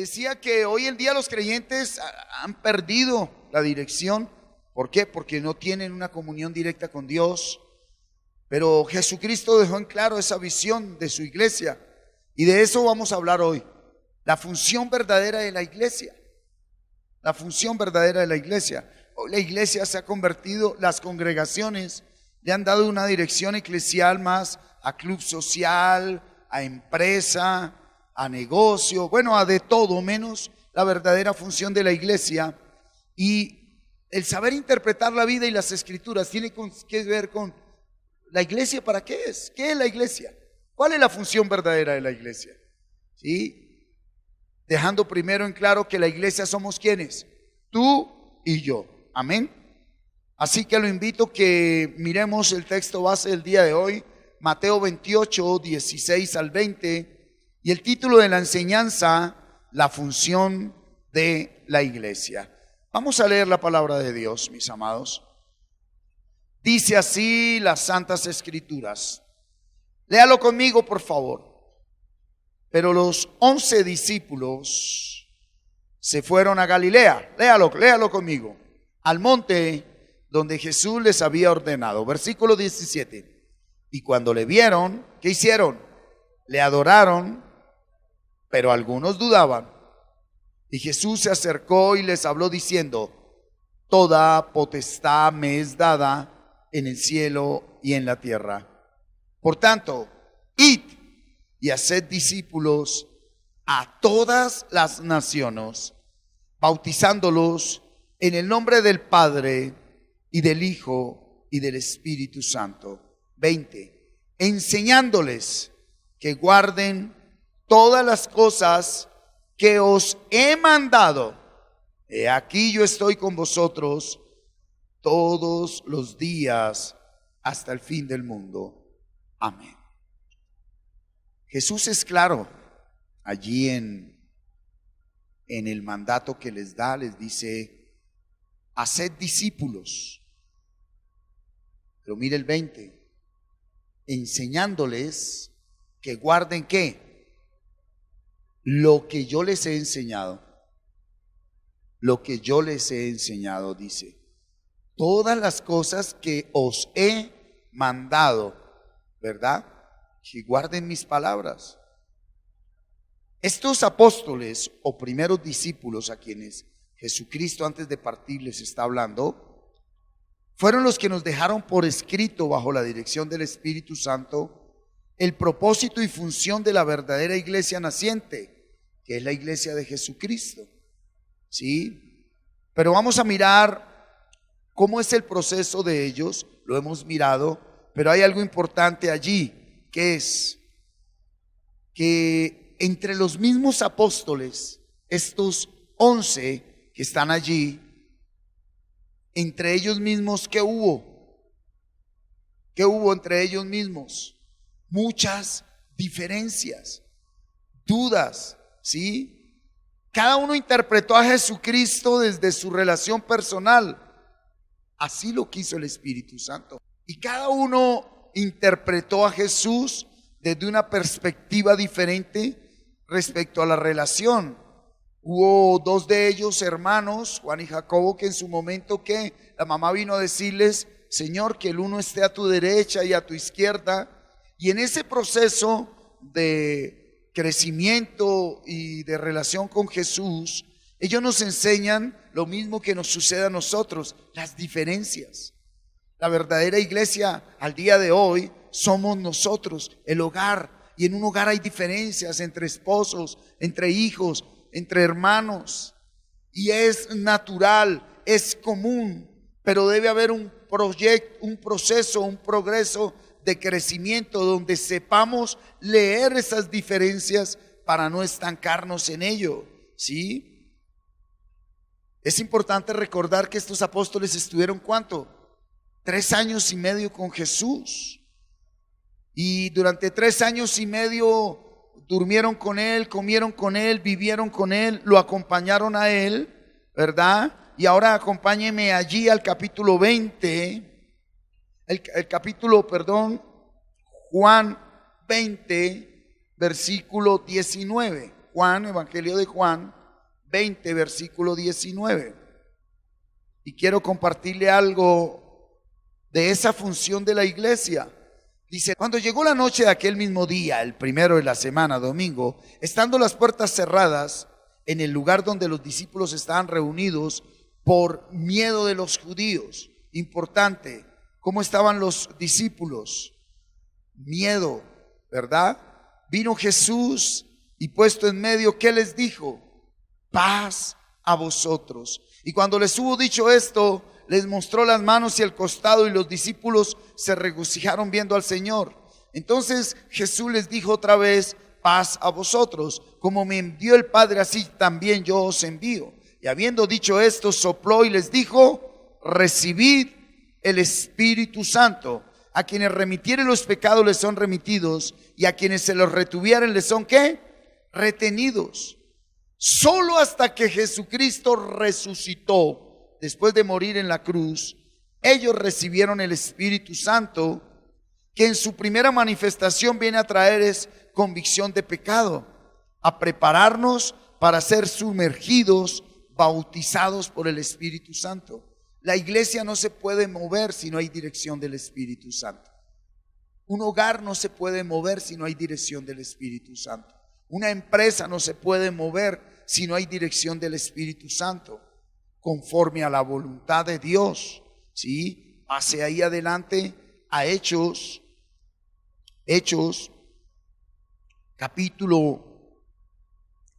decía que hoy en día los creyentes han perdido la dirección. ¿Por qué? Porque no tienen una comunión directa con Dios. Pero Jesucristo dejó en claro esa visión de su iglesia. Y de eso vamos a hablar hoy. La función verdadera de la iglesia. La función verdadera de la iglesia. Hoy la iglesia se ha convertido, las congregaciones le han dado una dirección eclesial más a club social, a empresa, a negocio, bueno, a de todo menos la verdadera función de la iglesia. Y el saber interpretar la vida y las escrituras tiene que ver con la iglesia. ¿Para qué es? ¿Qué es la iglesia? ¿Cuál es la función verdadera de la iglesia? ¿Sí? Dejando primero en claro que la iglesia somos ¿quiénes? Tú y yo. Amén. Así que lo invito que miremos el texto base del día de hoy, Mateo 28, 16 al 20, y el título de la enseñanza, la función de la iglesia. Vamos a leer la palabra de Dios, mis amados. Dice así las Santas Escrituras. Léalo conmigo, por favor. Pero los 11 discípulos se fueron a Galilea. Léalo conmigo. Al monte donde Jesús les había ordenado. Versículo 17. Y cuando le vieron, ¿qué hicieron? Le adoraron, pero algunos dudaban. Y Jesús se acercó y les habló diciendo: toda potestad me es dada en el cielo y en la tierra. Por tanto, id y haced discípulos a todas las naciones, bautizándolos en el nombre del Padre y del Hijo y del Espíritu Santo. 20. Enseñándoles que guarden todas las cosas que os he mandado. He aquí yo estoy con vosotros todos los días hasta el fin del mundo. Amén. Jesús es claro allí en el mandato que les da. Les dice: haced discípulos. Pero mire el 20. Enseñándoles que guarden ¿qué? Lo que yo les he enseñado. Lo que yo les he enseñado, dice. Todas las cosas que os he mandado, ¿verdad? Que guarden mis palabras. Estos apóstoles o primeros discípulos a quienes Jesucristo antes de partir les está hablando, fueron los que nos dejaron por escrito, bajo la dirección del Espíritu Santo, el propósito y función de la verdadera iglesia naciente, que es la iglesia de Jesucristo. ¿Sí? Pero vamos a mirar cómo es el proceso de ellos. Lo hemos mirado, pero hay algo importante allí, que es que entre los mismos apóstoles, estos 11 que están allí, entre ellos mismos, ¿qué hubo? ¿Qué hubo entre ellos mismos? Muchas diferencias, dudas, ¿sí? Cada uno interpretó a Jesucristo desde su relación personal. Así lo quiso el Espíritu Santo. Y cada uno interpretó a Jesús desde una perspectiva diferente respecto a la relación. Hubo dos de ellos, hermanos, Juan y Jacobo, que en su momento que la mamá vino a decirles: Señor, que el uno esté a tu derecha y a tu izquierda. Y en ese proceso de crecimiento y de relación con Jesús, ellos nos enseñan lo mismo que nos sucede a nosotros, las diferencias. La verdadera iglesia al día de hoy somos nosotros, el hogar. Y en un hogar hay diferencias entre esposos, entre hijos, entre hermanos, y es natural, es común, pero debe haber un proyecto, un proceso, un progreso de crecimiento donde sepamos leer esas diferencias para no estancarnos en ello, ¿sí? Es importante recordar que estos apóstoles estuvieron ¿cuánto? 3 años y medio con Jesús, y durante 3 años y medio durmieron con Él, comieron con Él, vivieron con Él, lo acompañaron a Él, ¿verdad? Y ahora acompáñenme allí al capítulo 20, Juan 20, versículo 19. Juan, Evangelio de Juan, 20, versículo 19. Y quiero compartirle algo de esa función de la iglesia. Dice: cuando llegó la noche de aquel mismo día, el primero de la semana, domingo, estando las puertas cerradas en el lugar donde los discípulos estaban reunidos por miedo de los judíos. Importante, ¿cómo estaban los discípulos? Miedo, ¿verdad? Vino Jesús y puesto en medio, ¿qué les dijo? Paz a vosotros. Y cuando les hubo dicho esto, les mostró las manos y el costado, y los discípulos se regocijaron viendo al Señor. Entonces Jesús les dijo otra vez: paz a vosotros. Como me envió el Padre, así también yo os envío. Y habiendo dicho esto, sopló y les dijo: recibid el Espíritu Santo. A quienes remitieren los pecados les son remitidos, y a quienes se los retuvieren les son ¿qué? Retenidos. Solo hasta que Jesucristo resucitó, después de morir en la cruz, ellos recibieron el Espíritu Santo, que en su primera manifestación viene a traer es convicción de pecado, a prepararnos para ser sumergidos, bautizados por el Espíritu Santo. La iglesia no se puede mover si no hay dirección del Espíritu Santo. Un hogar no se puede mover si no hay dirección del Espíritu Santo. Una empresa no se puede mover si no hay dirección del Espíritu Santo, conforme a la voluntad de Dios. ¿Sí? Pase ahí adelante a Hechos capítulo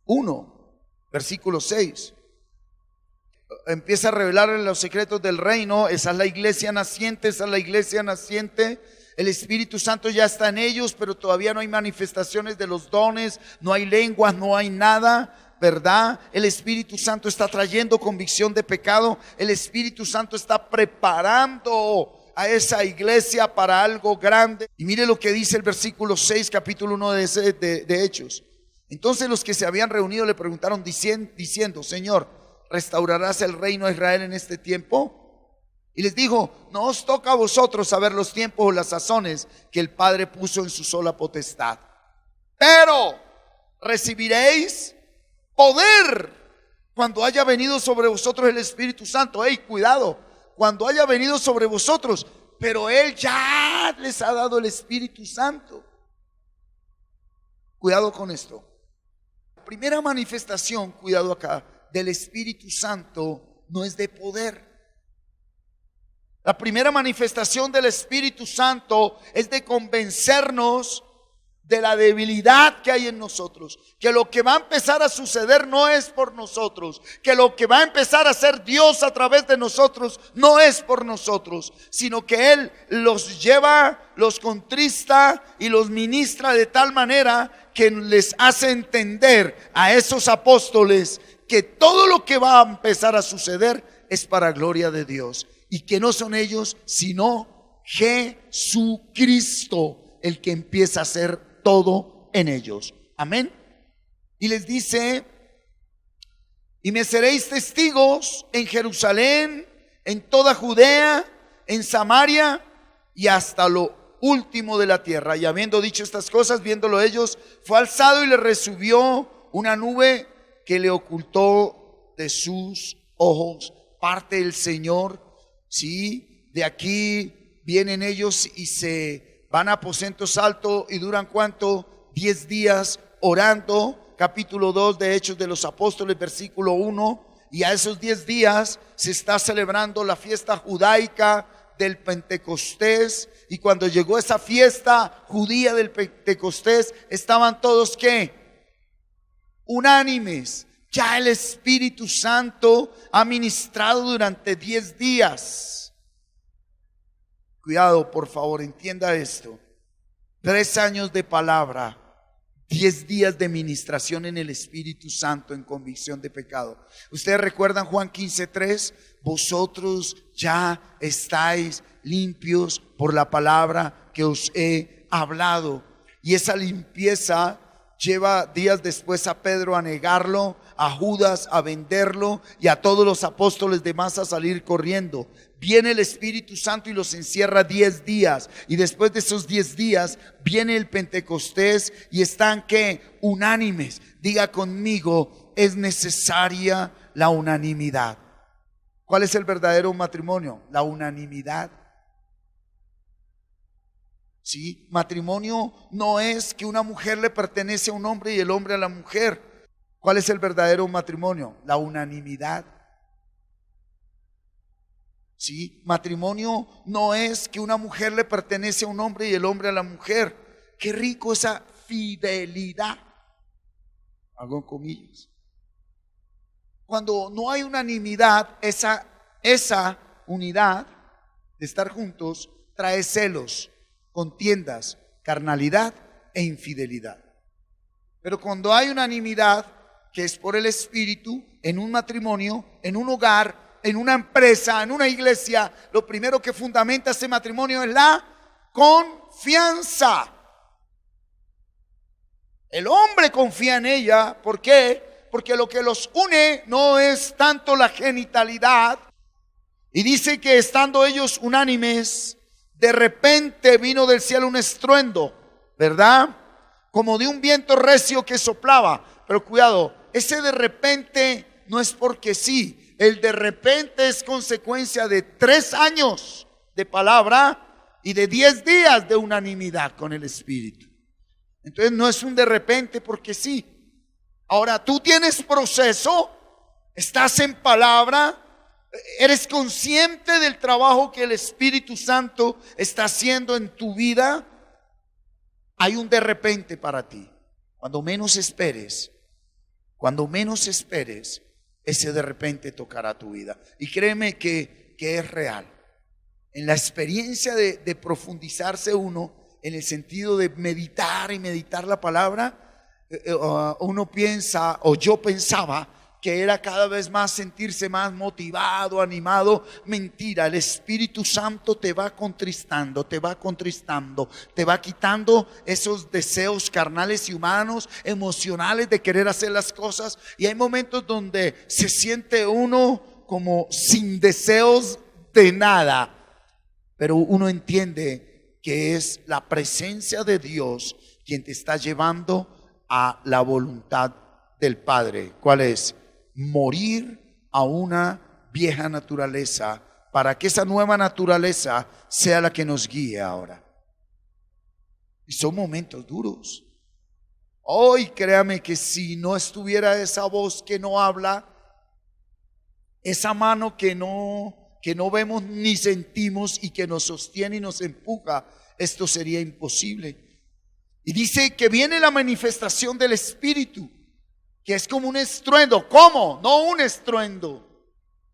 1, versículo 6. Empieza a revelar los secretos del reino. Esa es la iglesia naciente, esa es la iglesia naciente. El Espíritu Santo ya está en ellos, pero todavía no hay manifestaciones de los dones, no hay lenguas, no hay nada, ¿verdad? El Espíritu Santo está trayendo convicción de pecado. El Espíritu Santo está preparando a esa iglesia para algo grande. Y mire lo que dice el versículo 6, capítulo 1 de Hechos. Entonces los que se habían reunido le preguntaron diciendo: Señor, ¿restaurarás el reino de Israel en este tiempo? Y les dijo: no os toca a vosotros saber los tiempos o las sazones que el Padre puso en su sola potestad, pero recibiréis poder cuando haya venido sobre vosotros el Espíritu Santo. Cuidado, cuando haya venido sobre vosotros, pero Él ya les ha dado el Espíritu Santo. Cuidado con esto. La primera manifestación, cuidado acá, del Espíritu Santo no es de poder. La primera manifestación del Espíritu Santo es de convencernos de la debilidad que hay en nosotros, que lo que va a empezar a suceder no es por nosotros, que lo que va a empezar a hacer Dios a través de nosotros no es por nosotros, sino que Él los lleva, los contrista y los ministra de tal manera que les hace entender a esos apóstoles que todo lo que va a empezar a suceder es para gloria de Dios, y que no son ellos sino Jesucristo el que empieza a hacer todo en ellos. Amén. Y les dice: y me seréis testigos en Jerusalén, en toda Judea, en Samaria y hasta lo último de la tierra. Y habiendo dicho estas cosas, viéndolo ellos, fue alzado y le recibió una nube que le ocultó de sus ojos. Parte del Señor, sí, de aquí vienen ellos y se van a aposentos altos y duran ¿cuánto? 10 días orando. Capítulo 2 de Hechos de los Apóstoles, versículo 1. Y a esos 10 días se está celebrando la fiesta judaica del Pentecostés. Y cuando llegó esa fiesta judía del Pentecostés, estaban todos ¿qué? Unánimes. Ya el Espíritu Santo ha ministrado durante 10 días. Cuidado, por favor, entienda esto. 3 años de palabra, 10 días de ministración en el Espíritu Santo en convicción de pecado. Ustedes recuerdan Juan 15:3: vosotros ya estáis limpios por la palabra que os he hablado. Y esa limpieza lleva días después a Pedro a negarlo, a Judas a venderlo y a todos los apóstoles demás a salir corriendo. Viene el Espíritu Santo y los encierra 10 días. Y después de esos 10 días viene el Pentecostés y están ¿qué? Unánimes. Diga conmigo, es necesaria la unanimidad. ¿Cuál es el verdadero matrimonio? La unanimidad. ¿Sí? Matrimonio no es que una mujer le pertenece a un hombre y el hombre a la mujer. ¿Cuál es el verdadero matrimonio? La unanimidad. ¿Sí? Matrimonio no es que una mujer le pertenece a un hombre y el hombre a la mujer. Qué rico esa fidelidad. Hago comillas. Cuando no hay unanimidad, esa unidad de estar juntos trae celos, contiendas, carnalidad e infidelidad. Pero cuando hay unanimidad, que es por el Espíritu, en un matrimonio, en un hogar, en una empresa, en una iglesia, lo primero que fundamenta ese matrimonio es la confianza. El hombre confía en ella. ¿Por qué? Porque lo que los une no es tanto la genitalidad. Y dice que estando ellos unánimes, de repente vino del cielo un estruendo, ¿verdad? Como de un viento recio que soplaba. Pero cuidado, ese de repente no es porque sí. El de repente es consecuencia de 3 años de palabra y de 10 días de unanimidad con el Espíritu. Entonces no es un de repente porque sí. Ahora tú tienes proceso, estás en palabra, eres consciente del trabajo que el Espíritu Santo está haciendo en tu vida. Hay un de repente para ti. Cuando menos esperes, ese de repente tocará tu vida. Y créeme que es real. En la experiencia de profundizarse uno, en el sentido de meditar y meditar la palabra, uno piensa, o yo pensaba, que era cada vez más sentirse más motivado, animado. Mentira, el Espíritu Santo te va contristando, te va quitando esos deseos carnales y humanos, emocionales de querer hacer las cosas. Y hay momentos donde se siente uno como sin deseos de nada, pero uno entiende que es la presencia de Dios quien te está llevando a la voluntad del Padre. ¿Cuál es? Morir a una vieja naturaleza para que esa nueva naturaleza sea la que nos guíe ahora. Y son momentos duros. Hoy créame que si no estuviera esa voz que no habla, esa mano que no vemos ni sentimos y que nos sostiene y nos empuja, esto sería imposible. Y dice que viene la manifestación del Espíritu, que es como un estruendo. ¿Cómo? No un estruendo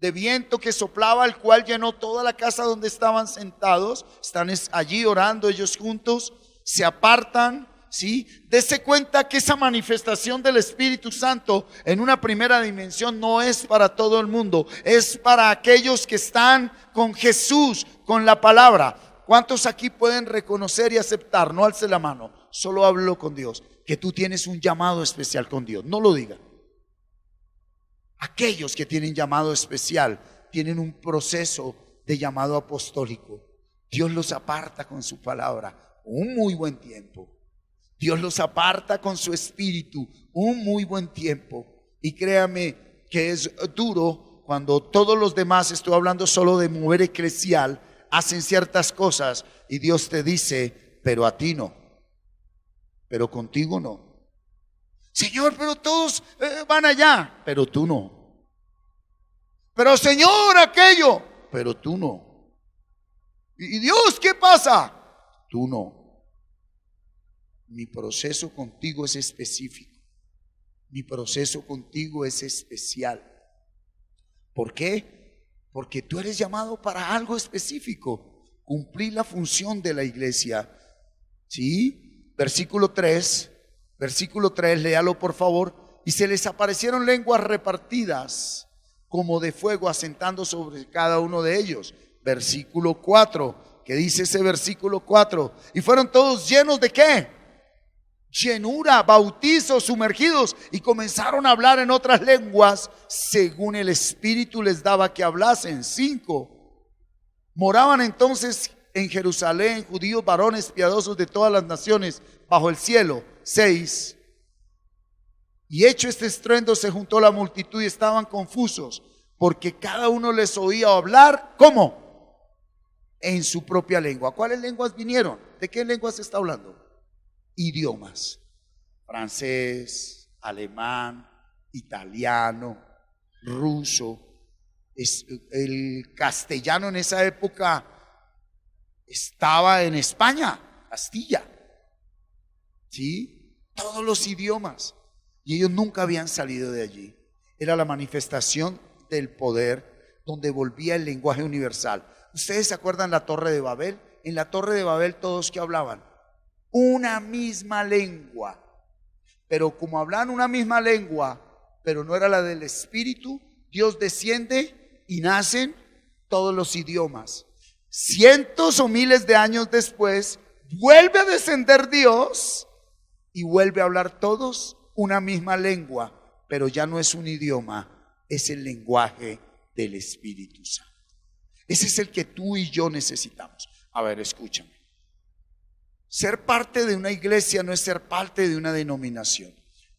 de viento que soplaba, el cual llenó toda la casa donde estaban sentados. Están allí orando ellos juntos, se apartan, ¿sí? Dese cuenta que esa manifestación del Espíritu Santo en una primera dimensión no es para todo el mundo, es para aquellos que están con Jesús, con la palabra. ¿Cuántos aquí pueden reconocer y aceptar? No alce la mano, solo hablo con Dios, que tú tienes un llamado especial con Dios. No lo diga. Aquellos que tienen llamado especial tienen un proceso de llamado apostólico. Dios los aparta con su palabra un muy buen tiempo. Dios los aparta con su espíritu un muy buen tiempo. Y créame que es duro cuando todos los demás, estoy hablando solo de mover eclesial, hacen ciertas cosas y Dios te dice, pero a ti no. Pero contigo no. Señor, pero todos van allá, pero tú no. Pero Señor, aquello, pero tú no. Y Dios, ¿qué pasa? Tú no. Mi proceso contigo es específico. Mi proceso contigo es especial. ¿Por qué? Porque tú eres llamado para algo específico. Cumplir la función de la iglesia. ¿Sí? Versículo 3, léalo por favor. Y se les aparecieron lenguas repartidas como de fuego asentando sobre cada uno de ellos. Versículo 4, ¿qué dice ese versículo 4? Y fueron todos llenos ¿de qué? llenura, bautizos, sumergidos, y comenzaron a hablar en otras lenguas según el Espíritu les daba que hablasen. 5. Moraban entonces en Jerusalén judíos varones piadosos de todas las naciones bajo el cielo. 6. Y hecho este estruendo se juntó la multitud y estaban confusos, porque cada uno les oía hablar, ¿cómo? En su propia lengua. ¿Cuáles lenguas vinieron? ¿De qué lenguas se está hablando? Idiomas: francés, alemán, italiano, ruso. El castellano en esa época estaba en España, Castilla, ¿sí? Todos los idiomas, y ellos nunca habían salido de allí. Era la manifestación del poder, donde volvía el lenguaje universal. ¿Ustedes se acuerdan la Torre de Babel? En la Torre de Babel todos que hablaban una misma lengua, pero como hablaban una misma lengua, pero no era la del Espíritu, Dios desciende y nacen todos los idiomas. Cientos o miles de años después, vuelve a descender Dios y vuelve a hablar todos una misma lengua, pero ya no es un idioma, es el lenguaje del Espíritu Santo. Ese es el que tú y yo necesitamos. A ver, escúchame. Ser parte de una iglesia no es ser parte de una denominación,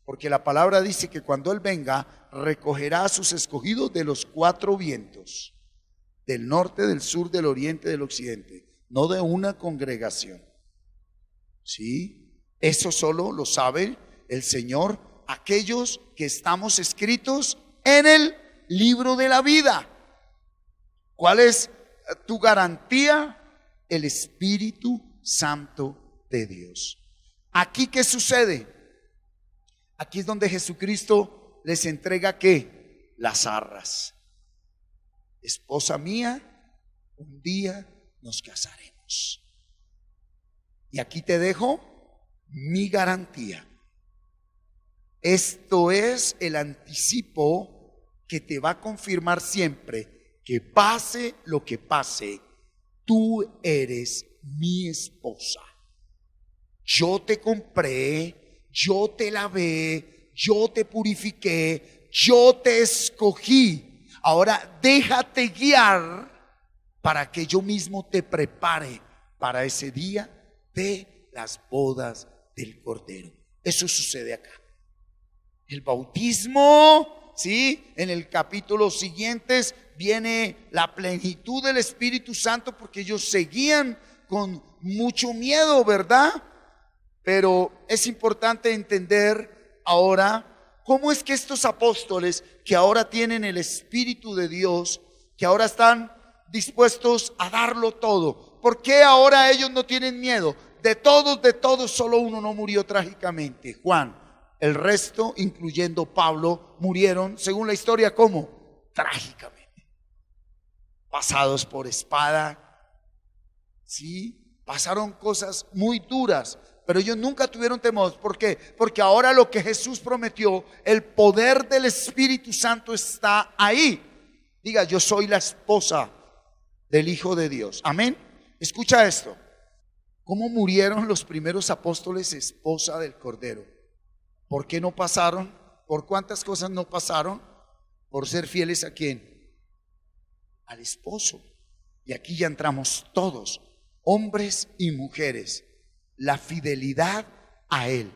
porque la palabra dice que cuando Él venga, recogerá a sus escogidos de los 4 vientos, del norte, del sur, del oriente, del occidente, no de una congregación. ¿Sí? Eso solo lo sabe el Señor, aquellos que estamos escritos en el libro de la vida. ¿Cuál es tu garantía? El Espíritu Santo de Dios. Aquí, ¿qué sucede? Aquí es donde Jesucristo les entrega ¿qué? Las arras. Esposa mía, un día nos casaremos. Y aquí te dejo mi garantía. Esto es el anticipo que te va a confirmar siempre que pase lo que pase, tú eres mi esposa. Yo te compré, yo te lavé, yo te purifiqué, yo te escogí. Ahora déjate guiar para que yo mismo te prepare para ese día de las bodas del Cordero. Eso sucede acá. El bautismo, ¿sí? En el capítulo siguientes viene la plenitud del Espíritu Santo, porque ellos seguían con mucho miedo, ¿verdad? Pero es importante entender ahora cómo es que estos apóstoles que ahora tienen el Espíritu de Dios, que ahora están dispuestos a darlo todo, ¿por qué ahora ellos no tienen miedo? De todos, solo uno no murió trágicamente, Juan. El resto, incluyendo Pablo, murieron, según la historia, ¿cómo? Trágicamente. Pasados por espada, ¿sí? Pasaron cosas muy duras, pero ellos nunca tuvieron temor. ¿Por qué? Porque ahora lo que Jesús prometió, el poder del Espíritu Santo está ahí. Diga, yo soy la esposa del Hijo de Dios. Amén. Escucha esto. ¿Cómo murieron los primeros apóstoles esposa del Cordero? ¿Por qué no pasaron? ¿Por cuántas cosas no pasaron? Por ser fieles ¿a quién? Al esposo. Y aquí ya entramos todos, hombres y mujeres, la fidelidad a Él.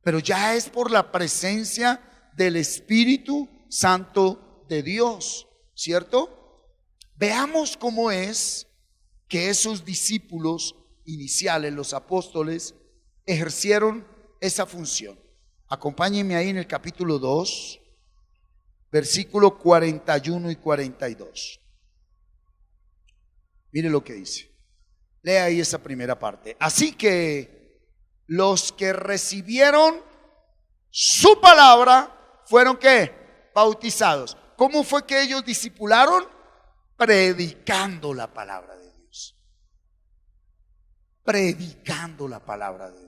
Pero ya es por la presencia del Espíritu Santo de Dios, ¿cierto? Veamos cómo es que esos discípulos iniciales, los apóstoles, ejercieron esa función. Acompáñenme ahí en el capítulo 2, versículo 41 y 42. Mire lo que dice. Lea ahí esa primera parte. Así que los que recibieron su palabra fueron ¿qué? Bautizados. ¿Cómo fue que ellos discipularon? Predicando la palabra de Dios. Predicando la palabra de Dios.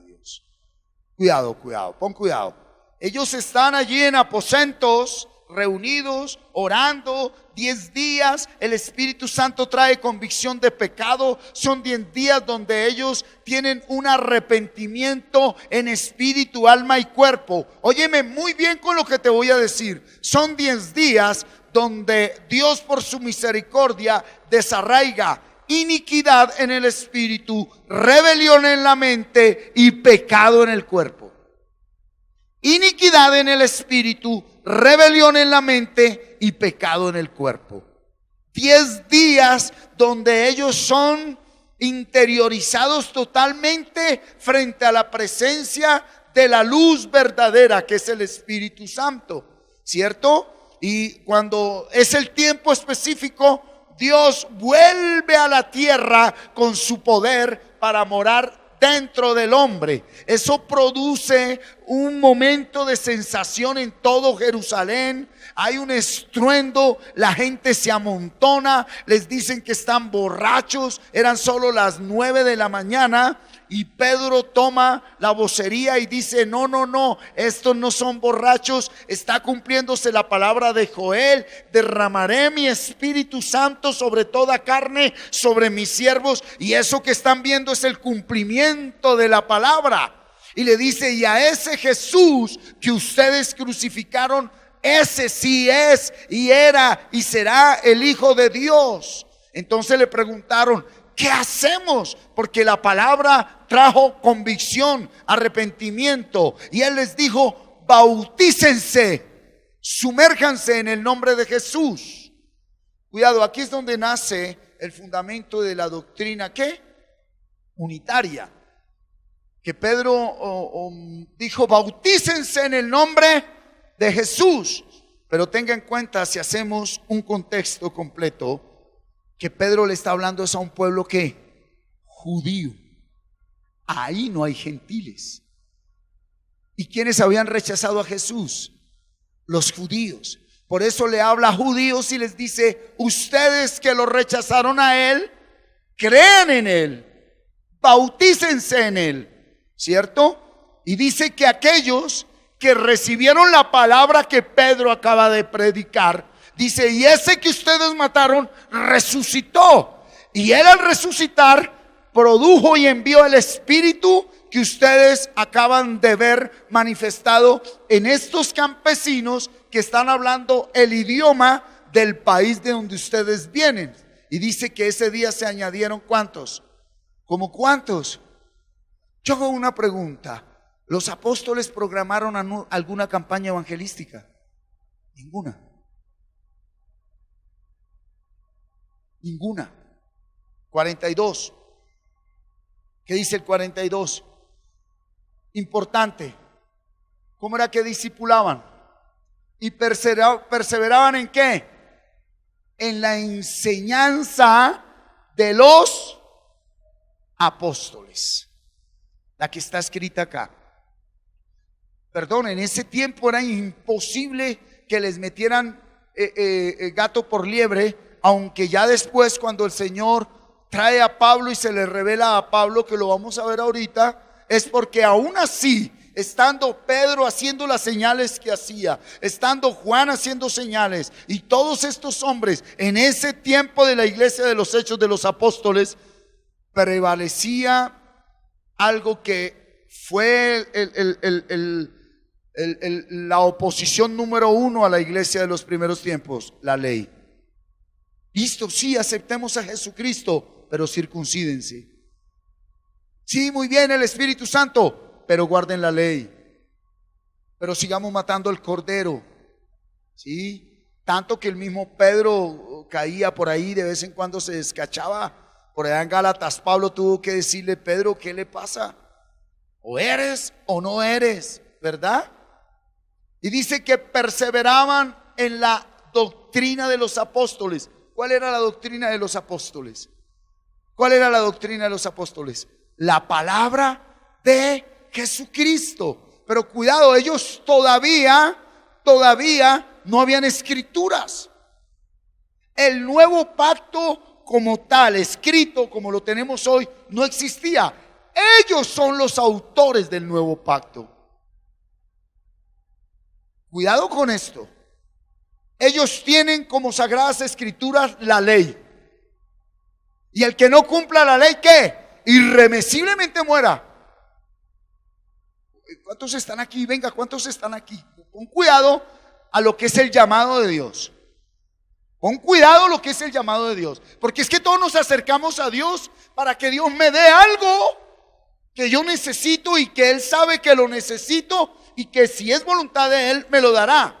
Cuidado, pon cuidado. Ellos están allí en aposentos reunidos, orando, 10 días, el Espíritu Santo trae convicción de pecado. Son 10 días donde ellos tienen un arrepentimiento en espíritu, alma y cuerpo. Óyeme muy bien con lo que te voy a decir. Son 10 días donde Dios por su misericordia desarraiga iniquidad en el espíritu, rebelión en la mente y pecado en el cuerpo. Iniquidad en el espíritu, rebelión en la mente y pecado en el cuerpo. 10 días donde ellos son interiorizados totalmente frente a la presencia de la luz verdadera, que es el Espíritu Santo, ¿cierto? Y cuando es el tiempo específico, Dios vuelve a la tierra con su poder para morar dentro del hombre. Eso produce un momento de sensación en todo Jerusalén. Hay un estruendo, la gente se amontona, les dicen que están borrachos. Eran solo las 9 de la mañana y Pedro toma la vocería y dice: no, estos no son borrachos, está cumpliéndose la palabra de Joel: derramaré mi Espíritu Santo sobre toda carne, sobre mis siervos. Y eso que están viendo es el cumplimiento de la palabra. Y le dice: y a ese Jesús que ustedes crucificaron, ese sí es y era y será el Hijo de Dios. Entonces le preguntaron: ¿qué hacemos? Porque la palabra trajo convicción, arrepentimiento. Y él les dijo: bautícense, sumérjanse en el nombre de Jesús. Cuidado, aquí es donde nace el fundamento de la doctrina, ¿qué? Unitaria. Que Pedro dijo: bautícense en el nombre de Jesús. Pero tenga en cuenta, si hacemos un contexto completo, que Pedro le está hablando es a un pueblo que judío. Ahí no hay gentiles. ¿Y quiénes habían rechazado a Jesús? Los judíos. Por eso le habla a judíos y les dice: ustedes que lo rechazaron a él, crean en él, bautícense en él, ¿cierto? Y dice que aquellos que recibieron la palabra que Pedro acaba de predicar, dice: y ese que ustedes mataron resucitó. Y él, al resucitar, produjo y envió el Espíritu que ustedes acaban de ver manifestado en estos campesinos que están hablando el idioma del país de donde ustedes vienen. Y dice que ese día se añadieron ¿cuántos? ¿Cómo cuántos? Yo hago una pregunta: ¿los apóstoles programaron alguna campaña evangelística? Ninguna. Ninguna. 42. ¿Qué dice el 42? Importante. ¿Cómo era que discipulaban? Y perseveraban ¿en qué? En la enseñanza de los apóstoles. La que está escrita acá. Perdón, en ese tiempo era imposible que les metieran gato por liebre. Aunque ya después, cuando el Señor trae a Pablo y se le revela a Pablo, que lo vamos a ver ahorita, es porque aún así, estando Pedro haciendo las señales que hacía, estando Juan haciendo señales, y todos estos hombres en ese tiempo de la iglesia de los Hechos de los Apóstoles, prevalecía algo que fue la oposición número 1 a la iglesia de los primeros tiempos: la ley. Listo, sí, aceptemos a Jesucristo, pero circuncídense. Sí, muy bien, el Espíritu Santo, pero guarden la ley. Pero sigamos matando al cordero. Sí, tanto que el mismo Pedro caía por ahí, de vez en cuando se descachaba. Por allá en Gálatas, Pablo tuvo que decirle: Pedro, ¿qué le pasa? O eres o no eres, ¿verdad? Y dice que perseveraban en la doctrina de los apóstoles. ¿Cuál era la doctrina de los apóstoles? ¿Cuál era la doctrina de los apóstoles? La palabra de Jesucristo. Pero cuidado, ellos todavía no habían escrituras. El nuevo pacto como tal, escrito como lo tenemos hoy, no existía. Ellos son los autores del nuevo pacto. Cuidado con esto. Ellos tienen como sagradas escrituras la ley. Y el que no cumpla la ley, ¿qué? Irremisiblemente muera. ¿Cuántos están aquí? Venga, ¿cuántos están aquí? Pon cuidado a lo que es el llamado de Dios. Pon cuidado a lo que es el llamado de Dios. Porque es que todos nos acercamos a Dios para que Dios me dé algo que yo necesito y que Él sabe que lo necesito y que si es voluntad de Él me lo dará.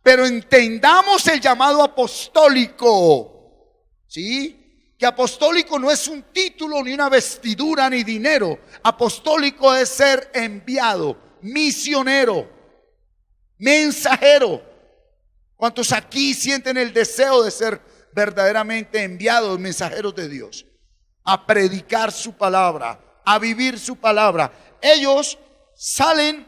Pero entendamos el llamado apostólico. ¿Sí? Que apostólico no es un título, ni una vestidura, ni dinero. Apostólico es ser enviado, misionero, mensajero. ¿Cuántos aquí sienten el deseo de ser verdaderamente enviados, mensajeros de Dios? A predicar su palabra, a vivir su palabra. Ellos salen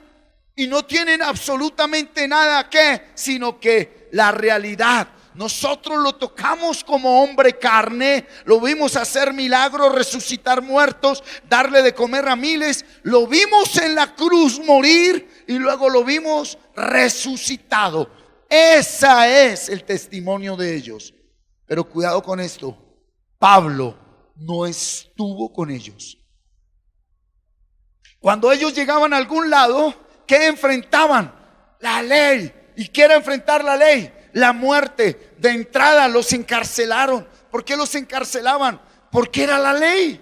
y no tienen absolutamente nada que, sino que la realidad. Nosotros lo tocamos como hombre carne, lo vimos hacer milagros, resucitar muertos, darle de comer a miles, lo vimos en la cruz morir y luego lo vimos resucitado. Ese es el testimonio de ellos. Pero cuidado con esto, Pablo no estuvo con ellos. Cuando ellos llegaban a algún lado, ¿qué enfrentaban? La ley. ¿Y qué era enfrentar la ley? La muerte. De entrada los encarcelaron. ¿Por qué los encarcelaban? Porque era la ley.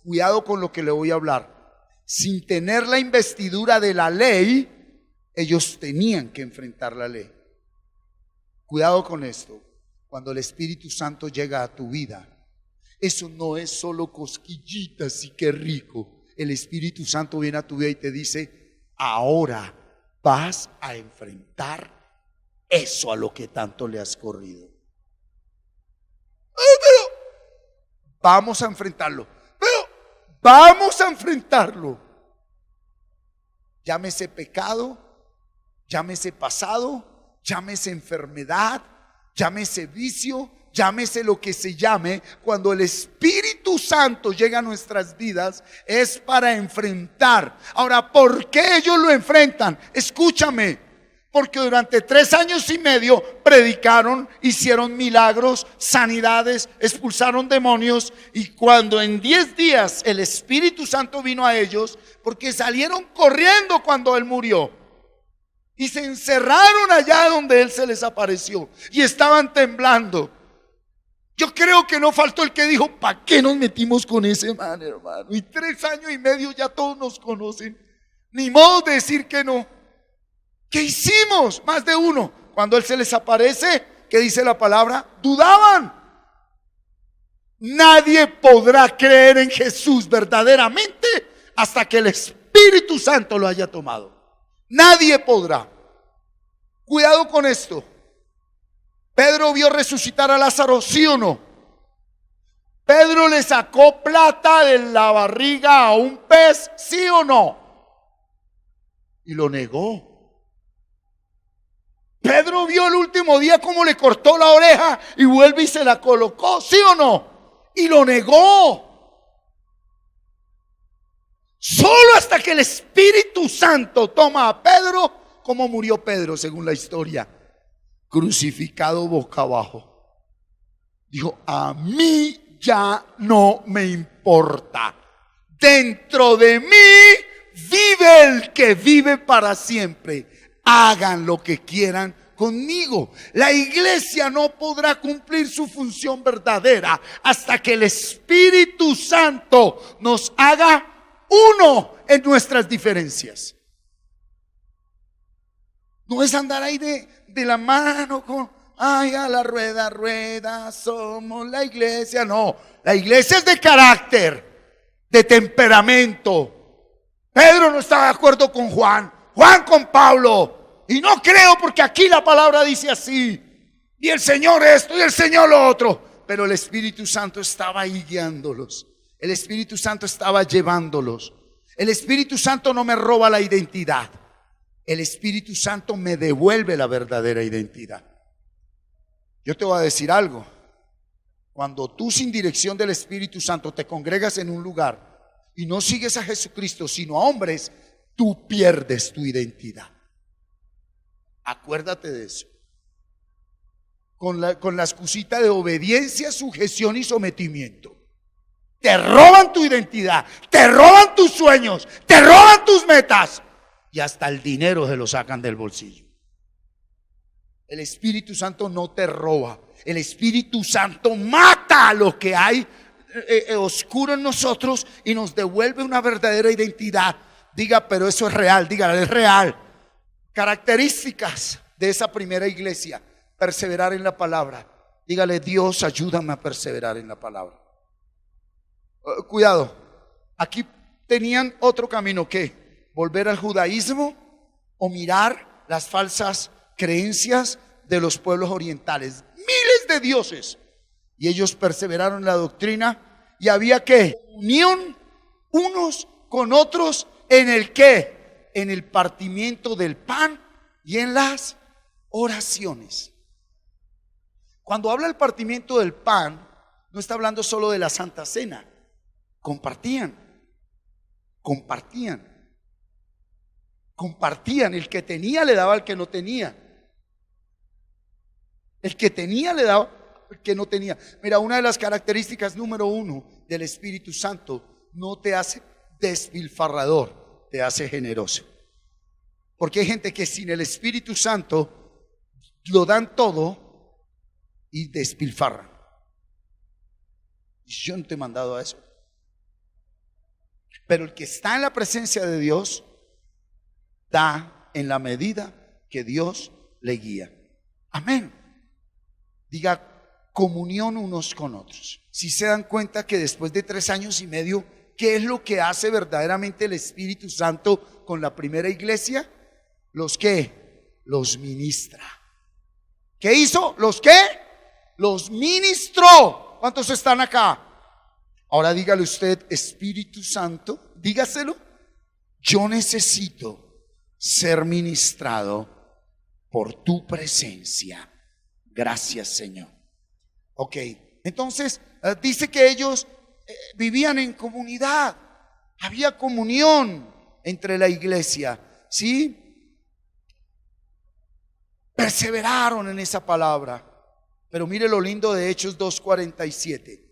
Cuidado con lo que le voy a hablar. Sin tener la investidura de la ley, ellos tenían que enfrentar la ley. Cuidado con esto. Cuando el Espíritu Santo llega a tu vida, eso no es solo cosquillitas y qué rico. El Espíritu Santo viene a tu vida y te dice: ahora vas a enfrentar eso a lo que tanto le has corrido. Pero vamos a enfrentarlo. Pero vamos a enfrentarlo. Llámese pecado, llámese pasado, llámese enfermedad, llámese vicio, llámese lo que se llame. Cuando el Espíritu Santo llega a nuestras vidas es para enfrentar. Ahora, ¿por qué ellos lo enfrentan? Escúchame. Porque durante 3 años y medio predicaron, hicieron milagros, sanidades, expulsaron demonios. Y cuando en 10 días el Espíritu Santo vino a ellos, porque salieron corriendo cuando Él murió y se encerraron allá donde Él se les apareció y estaban temblando. Yo creo que no faltó el que dijo: ¿para qué nos metimos con ese man, hermano? Y 3 años y medio ya todos nos conocen. Ni modo de decir que no. ¿Qué hicimos? Más de uno. Cuando Él se les aparece, ¿qué dice la palabra? Dudaban. Nadie podrá creer en Jesús verdaderamente hasta que el Espíritu Santo lo haya tomado. Nadie podrá. Cuidado con esto. Pedro vio resucitar a Lázaro, ¿sí o no? Pedro le sacó plata de la barriga a un pez, ¿sí o no? Y lo negó. Pedro vio el último día cómo le cortó la oreja y vuelve y se la colocó, ¿sí o no? Y lo negó. Solo hasta que el Espíritu Santo toma a Pedro. ¿Cómo murió Pedro según la historia? Crucificado boca abajo. Dijo: a mí ya no me importa. Dentro de mí vive el que vive para siempre. Hagan lo que quieran conmigo. La iglesia no podrá cumplir su función verdadera hasta que el Espíritu Santo nos haga uno en nuestras diferencias. No es andar ahí de la mano con: ay, a la rueda, rueda, somos la iglesia. No, la iglesia es de carácter, de temperamento. Pedro no estaba de acuerdo con Juan con Pablo. Y no creo, porque aquí la palabra dice así. Y el Señor esto y el Señor lo otro. Pero el Espíritu Santo estaba ahí guiándolos. El Espíritu Santo estaba llevándolos. El Espíritu Santo no me roba la identidad. El Espíritu Santo me devuelve la verdadera identidad. Yo te voy a decir algo. Cuando tú, sin dirección del Espíritu Santo, te congregas en un lugar y no sigues a Jesucristo sino a hombres, tú pierdes tu identidad. Acuérdate de eso. con la excusita de obediencia, sujeción y sometimiento. Te roban tu identidad, te roban tus sueños, te roban tus metas y hasta el dinero se lo sacan del bolsillo. El Espíritu Santo no te roba. El Espíritu Santo mata lo que hay oscuro en nosotros y nos devuelve una verdadera identidad. Diga, pero eso es real, dígale, es real. Características de esa primera iglesia: perseverar en la palabra. Dígale, Dios, ayúdame a perseverar en la palabra. Cuidado, aquí tenían otro camino, ¿qué? Volver al judaísmo o mirar las falsas creencias de los pueblos orientales. Miles de dioses. Y ellos perseveraron en la doctrina. Y había que unión unos con otros en el qué, en el partimiento del pan y en las oraciones. Cuando habla del partimiento del pan, no está hablando solo de la Santa Cena. Compartían. El que tenía le daba al que no tenía. El que tenía le daba al que no tenía. Mira, una de las características número 1 del Espíritu Santo: no te hace despilfarrador, te hace generoso. Porque hay gente que sin el Espíritu Santo lo dan todo y despilfarran. Yo no te he mandado a eso. Pero el que está en la presencia de Dios da en la medida que Dios le guía. Amén. Diga, comunión unos con otros. Si se dan cuenta que después de 3 años y medio, ¿qué es lo que hace verdaderamente el Espíritu Santo con la primera iglesia? ¿Los qué? Los ministra. ¿Qué hizo? ¿Los qué? Los ministró. ¿Cuántos están acá? Ahora dígale usted, Espíritu Santo, dígaselo: yo necesito ser ministrado por tu presencia. Gracias, Señor. Ok, entonces dice que ellos vivían en comunidad. Había comunión entre la iglesia, ¿sí? Perseveraron en esa palabra. Pero mire lo lindo de Hechos 2:47.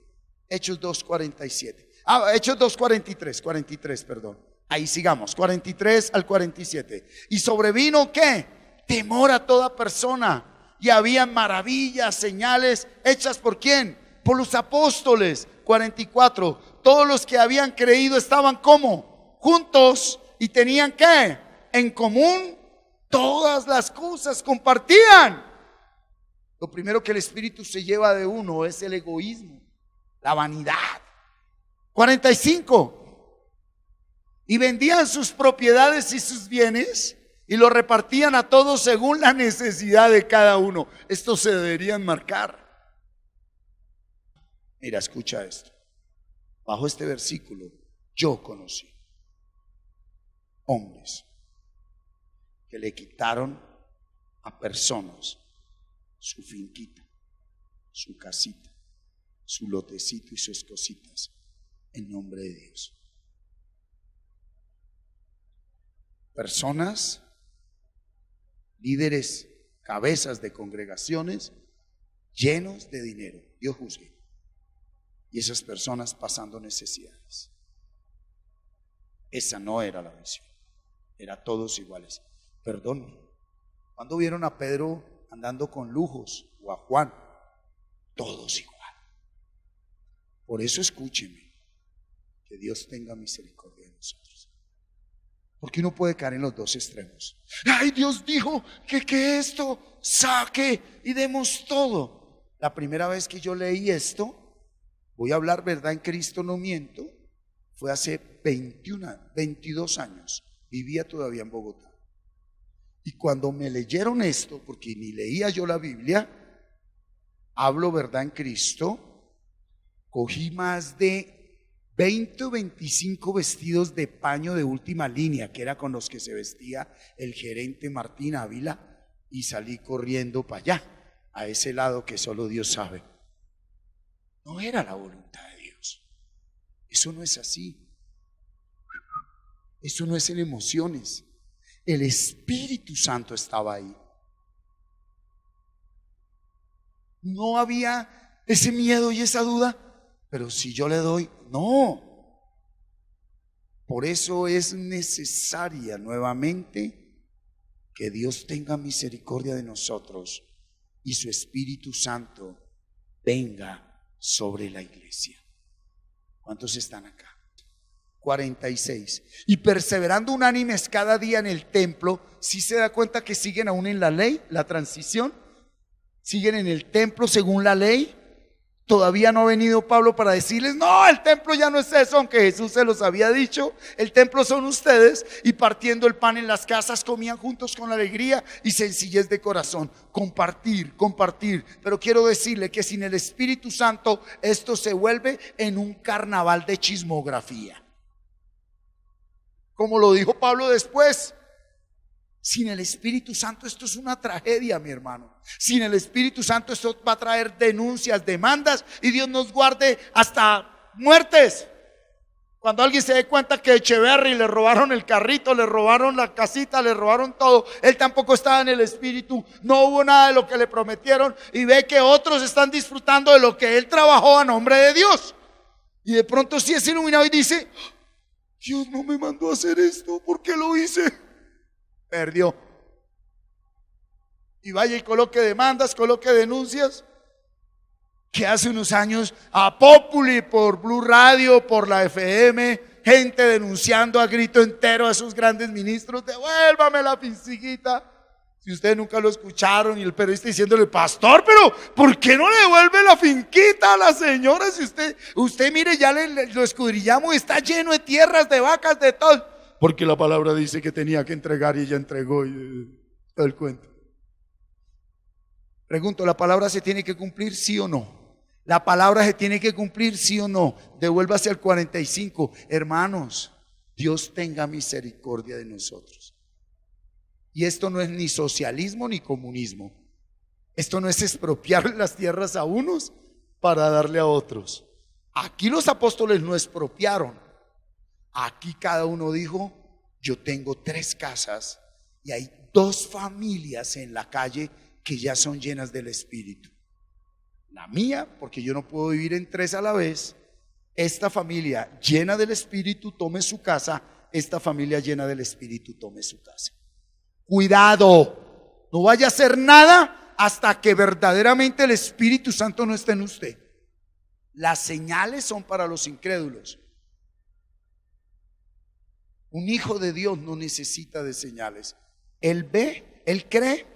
Hechos 2:47. Hechos 2:43, perdón. Ahí sigamos, 43 al 47. Y sobrevino ¿qué? Temor a toda persona. Y había maravillas, señales hechas ¿por quién? Por los apóstoles. 44. Todos los que habían creído estaban ¿cómo? Juntos y tenían ¿qué? En común todas las cosas, compartían. Lo primero que el Espíritu se lleva de uno es el egoísmo, la vanidad. 45. Y vendían sus propiedades y sus bienes y lo repartían a todos según la necesidad de cada uno. Esto se deberían marcar. Mira, escucha esto. Bajo este versículo, yo conocí hombres que le quitaron a personas su finquita, su casita, su lotecito y sus cositas en nombre de Dios. Personas, líderes, cabezas de congregaciones llenos de dinero. Dios juzgue. Y esas personas pasando necesidades. Esa no era la visión. Era todos iguales. Perdón. ¿Cuándo vieron a Pedro andando con lujos? O a Juan. Todos igual. Por eso escúcheme. Que Dios tenga misericordia de nosotros. Porque uno puede caer en los dos extremos. Ay, Dios dijo que esto saque y demos todo. La primera vez que yo leí esto, voy a hablar verdad en Cristo, no miento, fue hace 22 años. Vivía todavía en Bogotá. Y cuando me leyeron esto, porque ni leía yo la Biblia, hablo verdad en Cristo, cogí más de 20 o 25 vestidos de paño de última línea, que era con los que se vestía el gerente Martín Ávila, y salí corriendo para allá, a ese lado que solo Dios sabe. No era la voluntad de Dios. Eso no es así. Eso no es en emociones. El Espíritu Santo estaba ahí. No había ese miedo y esa duda. Pero si yo le doy, no. Por eso es necesaria nuevamente que Dios tenga misericordia de nosotros y su Espíritu Santo venga sobre la iglesia. ¿Cuántos están acá? 46. Y perseverando unánimes cada día en el templo. ¿Sí se da cuenta que siguen aún en la ley, la transición? Siguen en el templo según la ley. Todavía no ha venido Pablo para decirles: no, el templo ya no es eso, aunque Jesús se los había dicho. El templo son ustedes. Y partiendo el pan en las casas, comían juntos con alegría y sencillez de corazón. Compartir, compartir. Pero quiero decirle que sin el Espíritu Santo esto se vuelve en un carnaval de chismografía. Como lo dijo Pablo después, sin el Espíritu Santo esto es una tragedia, mi hermano. Sin el Espíritu Santo esto va a traer denuncias, demandas, y Dios nos guarde hasta muertes. Cuando alguien se dé cuenta que Echeverry le robaron el carrito, le robaron la casita, le robaron todo, él tampoco estaba en el Espíritu, no hubo nada de lo que le prometieron, y ve que otros están disfrutando de lo que él trabajó a nombre de Dios. Y de pronto sí es iluminado y dice: Dios no me mandó a hacer esto, ¿por qué lo hice? Perdió. Y vaya y coloque demandas, coloque denuncias. Que hace unos años a Populi, por Blue Radio, por la FM, gente denunciando a grito entero a esos grandes ministros: devuélvame la finquita. Si ustedes nunca lo escucharon, y el periodista diciéndole: pastor, pero ¿por qué no le devuelve la finquita a la señora? Si usted mire, ya lo escudriñamos, está lleno de tierras, de vacas, de todo. Porque la palabra dice que tenía que entregar y ella entregó, y todo el cuento. Pregunto: ¿la palabra se tiene que cumplir, sí o no? ¿La palabra se tiene que cumplir, sí o no? Devuélvase al 45. Hermanos, Dios tenga misericordia de nosotros. Y esto no es ni socialismo ni comunismo. Esto no es expropiar las tierras a unos para darle a otros. Aquí los apóstoles no expropiaron. Aquí cada uno dijo: yo tengo 3 casas y hay 2 familias en la calle que ya son llenas del Espíritu. La mía, porque yo no puedo vivir en 3 a la vez. Esta familia llena del Espíritu tome su casa. Esta familia llena del Espíritu tome su casa. Cuidado, no vaya a hacer nada hasta que verdaderamente el Espíritu Santo no esté en usted. Las señales son para los incrédulos. Un hijo de Dios no necesita de señales. Él ve, él cree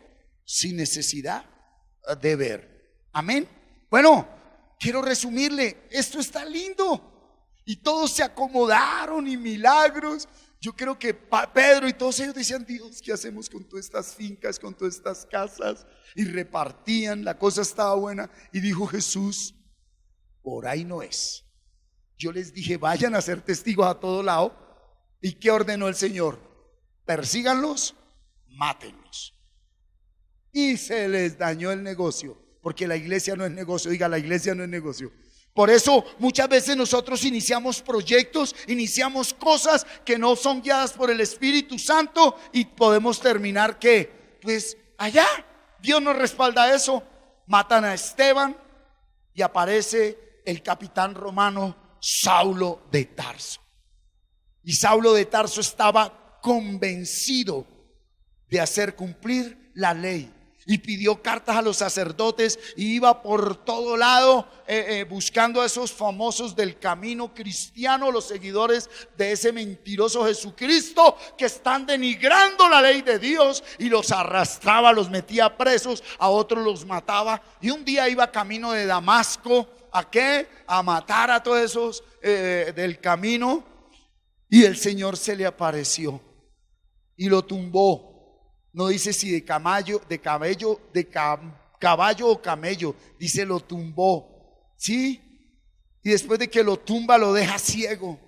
sin necesidad de ver. Amén. Bueno, quiero resumirle, esto está lindo y todos se acomodaron y milagros. Yo creo que Pedro y todos ellos decían: Dios, ¿qué hacemos con todas estas fincas, con todas estas casas? Y repartían, la cosa estaba buena. Y dijo Jesús: por ahí no es. Yo les dije: vayan a ser testigos a todo lado. ¿Y qué ordenó el Señor? Persíganlos, mátenlos. Y se les dañó el negocio, porque la iglesia no es negocio. Diga: la iglesia no es negocio. Por eso muchas veces nosotros iniciamos proyectos, iniciamos cosas que no son guiadas por el Espíritu Santo, y podemos terminar que, pues allá, Dios nos respalda eso. Matan a Esteban y aparece el capitán romano Saulo de Tarso. Y Saulo de Tarso estaba convencido de hacer cumplir la ley, y pidió cartas a los sacerdotes, y iba por todo lado buscando a esos famosos del camino cristiano, los seguidores de ese mentiroso Jesucristo, que están denigrando la ley de Dios, y los arrastraba, los metía presos, a otros los mataba. Y un día iba camino de Damasco. ¿A qué? A matar a todos esos del camino. Y el Señor se le apareció y lo tumbó. No dice si de caballo o camello, dice lo tumbó. ¿Sí? Y después de que lo tumba, lo deja ciego.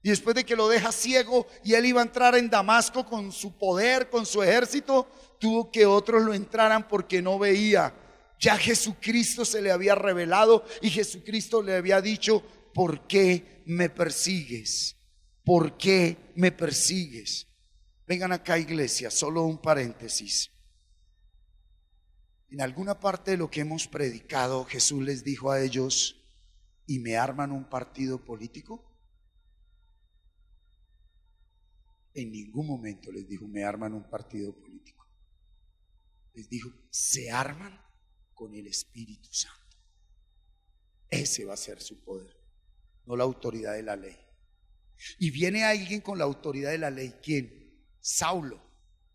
Y después de que lo deja ciego, y él iba a entrar en Damasco con su poder, con su ejército, tuvo que otros lo entraran porque no veía. Ya Jesucristo se le había revelado, y Jesucristo le había dicho: ¿por qué me persigues? ¿Por qué me persigues? Vengan acá, iglesia, solo un paréntesis. En alguna parte de lo que hemos predicado, Jesús les dijo a ellos: ¿y me arman un partido político? En ningún momento les dijo: me arman un partido político. Les dijo: se arman con el Espíritu Santo. Ese va a ser su poder, no la autoridad de la ley. Y viene alguien con la autoridad de la ley. ¿Quién? Saulo.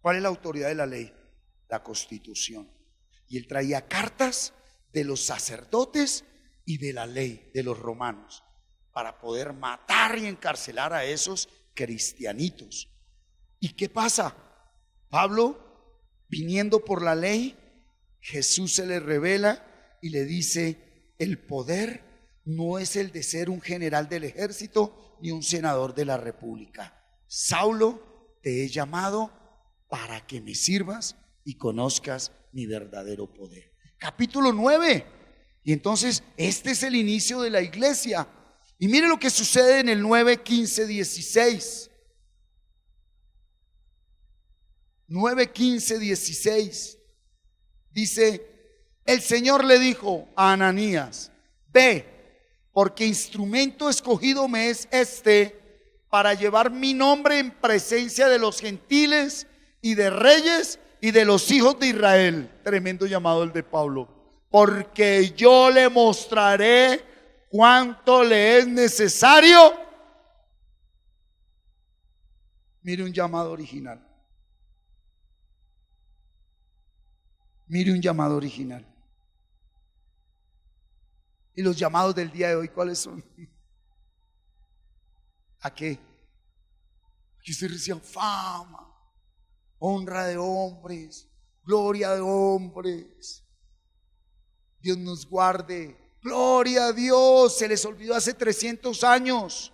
¿Cuál es la autoridad de la ley? La Constitución. Y él traía cartas de los sacerdotes y de la ley de los romanos para poder matar y encarcelar a esos cristianitos. ¿Y qué pasa? Pablo, viniendo por la ley, Jesús se le revela y le dice: el poder no es el de ser un general del ejército ni un senador de la república. Saulo, te he llamado para que me sirvas y conozcas mi verdadero poder. Capítulo 9. Y entonces este es el inicio de la iglesia. Y mire lo que sucede en el 9, 15, 16. 9, 15, 16. Dice: el Señor le dijo a Ananías: ve, porque instrumento escogido me es este para llevar mi nombre en presencia de los gentiles y de reyes y de los hijos de Israel. Tremendo llamado el de Pablo. Porque yo le mostraré cuánto le es necesario. Mire un llamado original. Mire un llamado original. ¿Y los llamados del día de hoy cuáles son? ¿A qué? Que usted reciba fama, honra de hombres, gloria de hombres. Dios nos guarde. Gloria a Dios. Se les olvidó hace 300 años.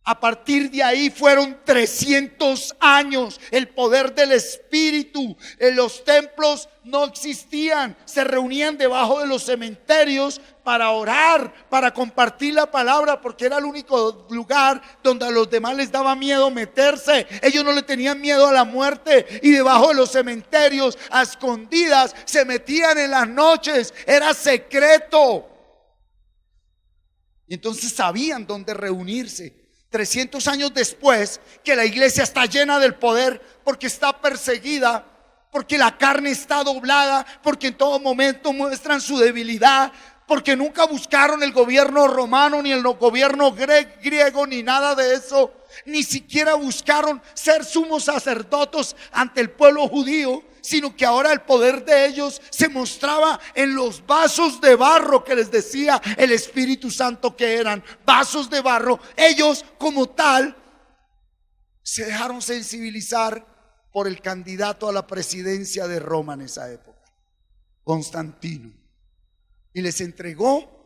A partir de ahí fueron 300 años. El poder del Espíritu. En los templos no existían. Se reunían debajo de los cementerios para orar, para compartir la palabra, porque era el único lugar donde a los demás les daba miedo meterse. Ellos no le tenían miedo a la muerte, y debajo de los cementerios, a escondidas, se metían en las noches. Era secreto. Y entonces sabían dónde reunirse. 300 años después, que la iglesia está llena del poder, porque está perseguida, porque la carne está doblada, porque en todo momento muestran su debilidad, porque nunca buscaron el gobierno romano, ni el gobierno griego, ni nada de eso. Ni siquiera buscaron ser sumos sacerdotes ante el pueblo judío, sino que ahora el poder de ellos se mostraba en los vasos de barro que les decía el Espíritu Santo que eran vasos de barro. Ellos como tal se dejaron sensibilizar por el candidato a la presidencia de Roma en esa época, Constantino, y les entregó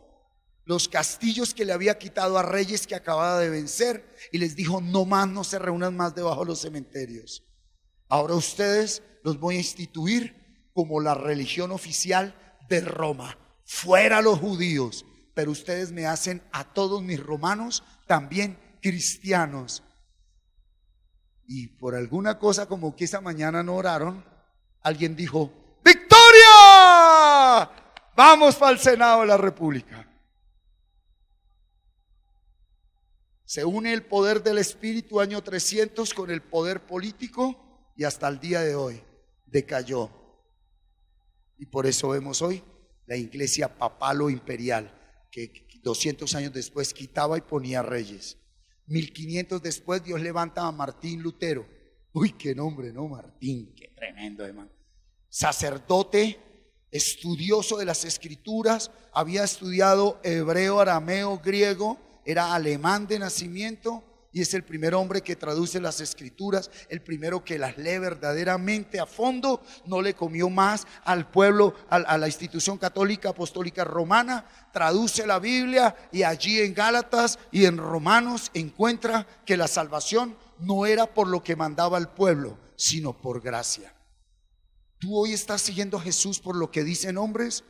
los castillos que le había quitado a reyes que acababa de vencer, y les dijo: no más, no se reúnan más debajo de los cementerios. Ahora ustedes los voy a instituir como la religión oficial de Roma. Fuera los judíos, pero ustedes me hacen a todos mis romanos también cristianos. Y por alguna cosa, como que esa mañana no oraron, alguien dijo: ¡victoria! Vamos para el Senado de la República. Se une el poder del Espíritu año 300 con el poder político, y hasta el día de hoy decayó. Y por eso vemos hoy la iglesia papal o imperial, que 200 años después quitaba y ponía reyes. 1500 después Dios levanta a Martín Lutero. Uy, qué nombre, ¿no? Martín, qué tremendo, hermano. Sacerdote, estudioso de las escrituras, había estudiado hebreo, arameo, griego, era alemán de nacimiento, y es el primer hombre que traduce las escrituras, el primero que las lee verdaderamente a fondo. No le comió más al pueblo, a la institución católica apostólica romana. Traduce la Biblia, y allí en Gálatas y en Romanos encuentra que la salvación no era por lo que mandaba el pueblo, sino por gracia. ¿Tú hoy estás siguiendo a Jesús por lo que dicen hombres,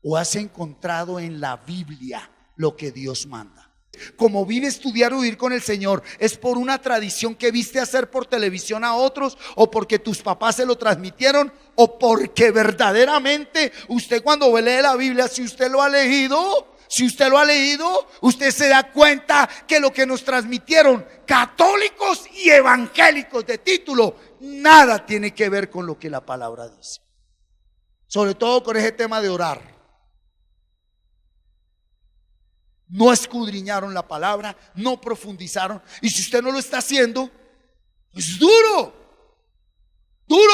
o has encontrado en la Biblia lo que Dios manda? como vives tu diario vivir con el Señor, ¿es por una tradición que viste hacer por televisión a otros, o porque tus papás se lo transmitieron, o porque verdaderamente usted, cuando lee la Biblia, si usted lo ha leído, usted se da cuenta que lo que nos transmitieron católicos y evangélicos de título nada tiene que ver con lo que la palabra dice? Sobre todo con ese tema de orar. No escudriñaron la palabra, no profundizaron. Y si usted no lo está haciendo, es duro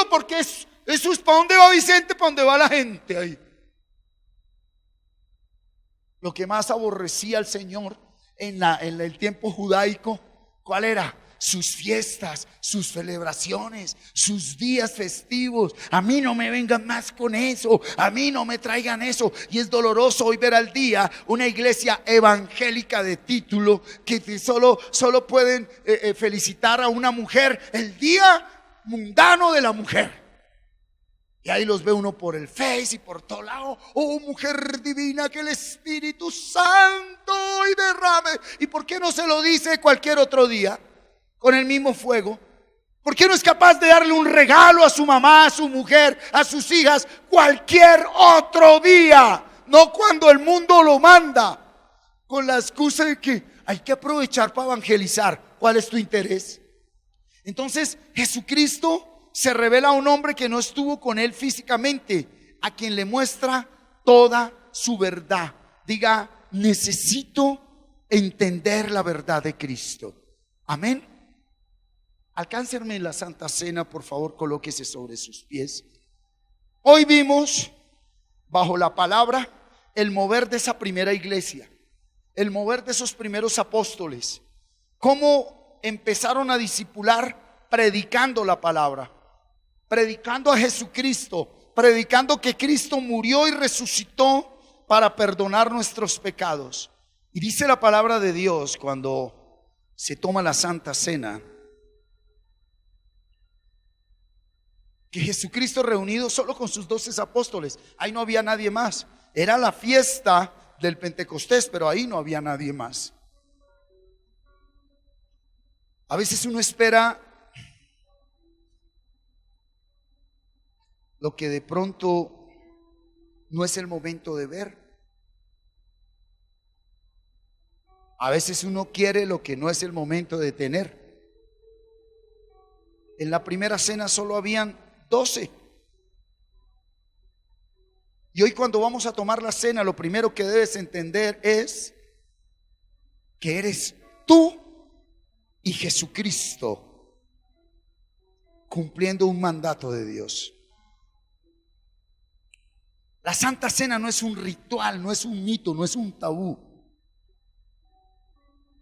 porque eso es para dónde va Vicente, para dónde va la gente ahí. Lo que más aborrecía al Señor en el tiempo judaico, ¿cuál era? Sus fiestas, sus celebraciones, sus días festivos. A mí no me vengan más con eso, a mí no me traigan eso. Y es doloroso hoy ver al día una iglesia evangélica de título que solo pueden felicitar a una mujer el día mundano de la mujer. Y ahí los ve uno por el Face y por todo lado. Oh, mujer divina, que el Espíritu Santo y derrame. ¿Y por qué no se lo dice cualquier otro día con el mismo fuego? ¿Por qué no es capaz de darle un regalo a su mamá, a su mujer, a sus hijas cualquier otro día? No cuando el mundo lo manda, con la excusa de que hay que aprovechar para evangelizar. ¿Cuál es tu interés? Entonces Jesucristo se revela a un hombre que no estuvo con él físicamente, a quien le muestra toda su verdad. Diga: necesito entender la verdad de Cristo. Amén. Alcáncenme la Santa Cena, por favor, colóquese sobre sus pies. Hoy vimos, bajo la palabra, el mover de esa primera iglesia, el mover de esos primeros apóstoles, cómo empezaron a discipular predicando la palabra, predicando a Jesucristo, predicando que Cristo murió y resucitó para perdonar nuestros pecados. Y dice la palabra de Dios, cuando se toma la Santa Cena, que Jesucristo reunido solo con sus 12 apóstoles, ahí no había nadie más. Era la fiesta del Pentecostés, pero ahí no había nadie más. A veces uno espera lo que de pronto no es el momento de ver. A veces uno quiere lo que no es el momento de tener. En la primera cena solo habían 12. Y hoy, cuando vamos a tomar la cena, lo primero que debes entender es que eres tú y Jesucristo cumpliendo un mandato de Dios. La Santa Cena no es un ritual, no es un mito, no es un tabú.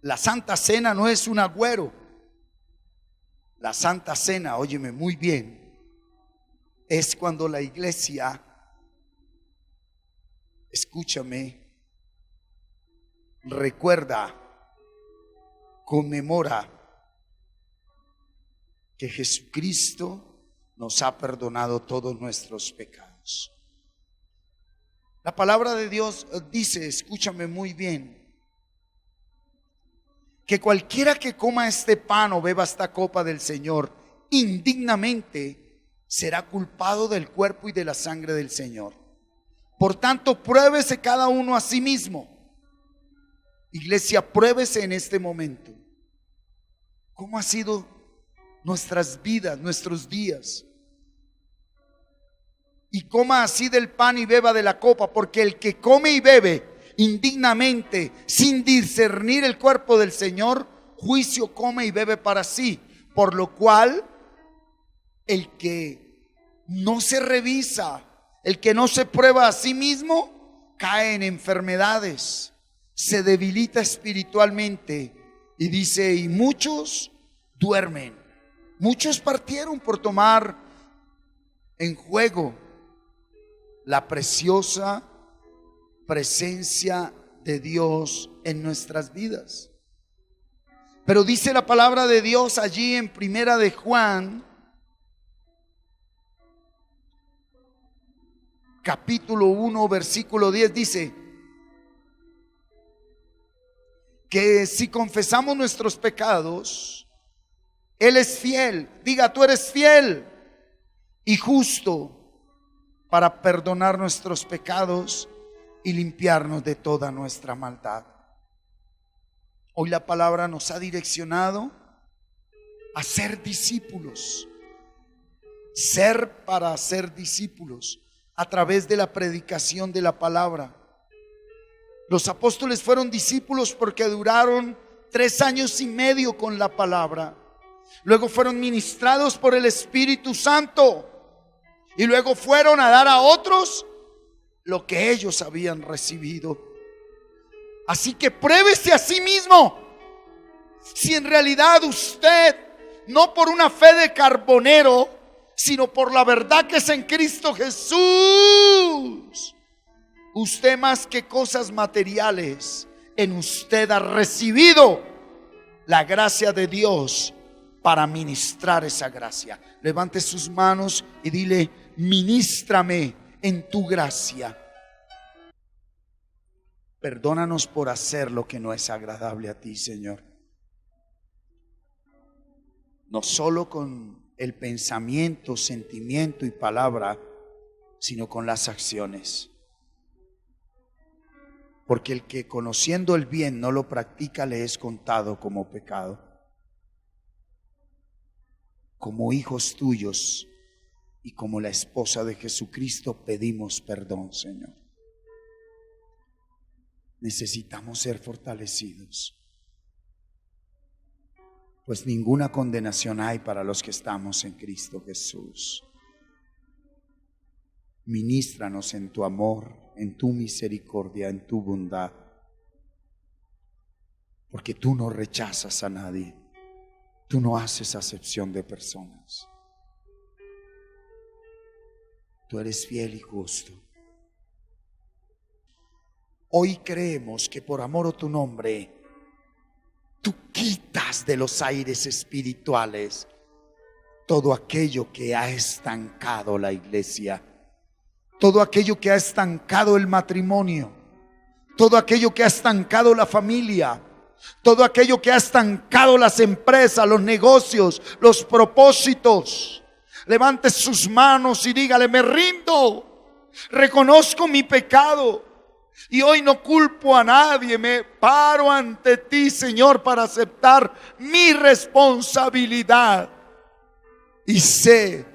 La Santa Cena no es un agüero. La Santa Cena, óyeme muy bien, es cuando la iglesia, escúchame, recuerda, conmemora que Jesucristo nos ha perdonado todos nuestros pecados. La palabra de Dios dice, escúchame muy bien, que cualquiera que coma este pan o beba esta copa del Señor indignamente será culpado del cuerpo y de la sangre del Señor. Por tanto, pruébese cada uno a sí mismo. Iglesia, pruébese en este momento cómo ha sido nuestras vidas, nuestros días. Y coma así del pan y beba de la copa, porque el que come y bebe indignamente, sin discernir el cuerpo del Señor, juicio come y bebe para sí. Por lo cual, el que no se revisa, el que no se prueba a sí mismo, cae en enfermedades, se debilita espiritualmente. Y dice, y muchos duermen. Muchos partieron por tomar en juego la preciosa presencia de Dios en nuestras vidas. Pero dice la palabra de Dios allí en Primera de Juan, capítulo 1, versículo 10, dice: que si confesamos nuestros pecados, Él es fiel. Diga, tú eres fiel y justo para perdonar nuestros pecados y limpiarnos de toda nuestra maldad. Hoy la palabra nos ha direccionado a ser discípulos, ser para ser discípulos a través de la predicación de la palabra. Los apóstoles fueron discípulos porque duraron 3 años y medio con la palabra. Luego fueron ministrados por el Espíritu Santo y luego fueron a dar a otros lo que ellos habían recibido. Así que pruébese a sí mismo si en realidad usted, no por una fe de carbonero, sino por la verdad que es en Cristo Jesús, usted más que cosas materiales, en usted ha recibido la gracia de Dios para ministrar esa gracia. Levante sus manos y dile: ministrame en tu gracia. Perdónanos por hacer lo que no es agradable a ti, Señor. No solo con el pensamiento, sentimiento y palabra, sino con las acciones. Porque el que conociendo el bien no lo practica, le es contado como pecado. Como hijos tuyos y como la esposa de Jesucristo pedimos perdón, Señor. Necesitamos ser fortalecidos, pues ninguna condenación hay para los que estamos en Cristo Jesús. Ministranos en tu amor, en tu misericordia, en tu bondad, porque tú no rechazas a nadie, tú no haces acepción de personas. Tú eres fiel y justo. Hoy creemos que por amor a tu nombre, tú quitas de los aires espirituales todo aquello que ha estancado la iglesia, todo aquello que ha estancado el matrimonio, todo aquello que ha estancado la familia, todo aquello que ha estancado las empresas, los negocios, los propósitos. Levante sus manos y dígale: me rindo, reconozco mi pecado y hoy no culpo a nadie, me paro ante ti, Señor, para aceptar mi responsabilidad. Y sé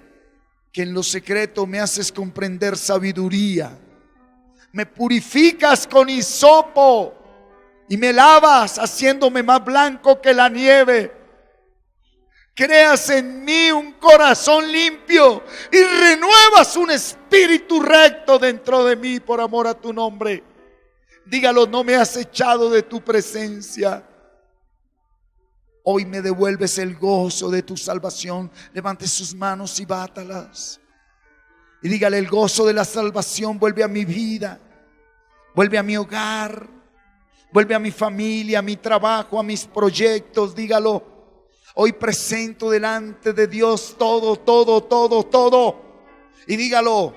que en lo secreto me haces comprender sabiduría, me purificas con hisopo y me lavas haciéndome más blanco que la nieve. Creas en mí un corazón limpio y renuevas un espíritu recto dentro de mí por amor a tu nombre. Dígalo: no me has echado de tu presencia. Hoy me devuelves el gozo de tu salvación. Levante sus manos y bátalas y dígale: el gozo de la salvación vuelve a mi vida, vuelve a mi hogar, vuelve a mi familia, a mi trabajo, a mis proyectos. Dígalo: hoy presento delante de Dios todo, todo, todo, todo. Y dígalo: